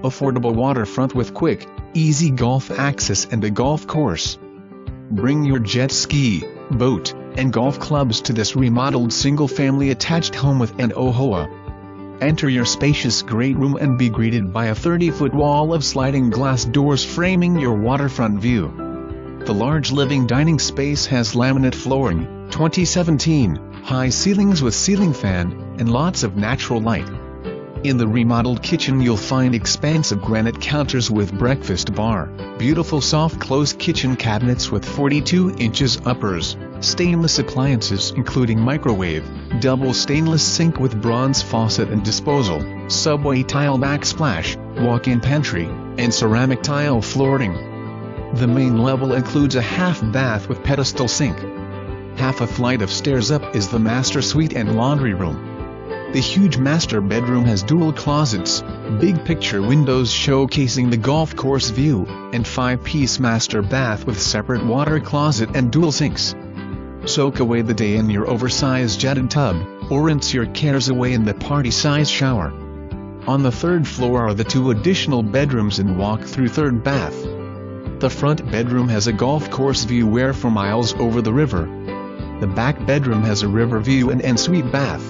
affordable waterfront with quick, easy golf access and a golf course. Bring your jet ski, boat, and golf clubs to this remodeled single-family attached home with NO HOA. Enter your spacious great room and be greeted by a 30-foot wall of sliding glass doors framing your waterfront view. The large living dining space has laminate flooring, 2017, high ceilings with ceiling fan, and lots of natural light. In the remodeled kitchen you'll find expansive granite counters with breakfast bar, beautiful soft close kitchen cabinets with 42 inches uppers, stainless appliances including microwave, double stainless sink with bronze faucet and disposal, subway tile backsplash, walk-in pantry, and ceramic tile flooring. The main level includes a half bath with pedestal sink. Half a flight of stairs up is the master suite and laundry room. The huge master bedroom has dual closets, big picture windows showcasing the golf course view, and 5-piece master bath with separate water closet and dual sinks. Soak away the day in your oversized jetted tub, or rinse your cares away in the party-size shower. On the 3rd floor are the 2 additional bedrooms and walk-through 3rd bath. The front bedroom has a golf course view where for miles over the river. The back bedroom has a river view and ensuite bath.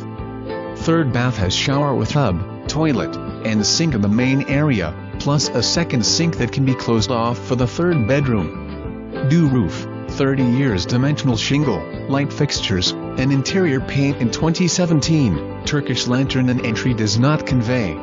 3rd bath has shower with tub, toilet, and sink in the main area, plus a second sink that can be closed off for the 3rd bedroom. New roof, 30 years dimensional shingle, light fixtures, and interior paint in 2017, Turkish lantern and entry does not convey.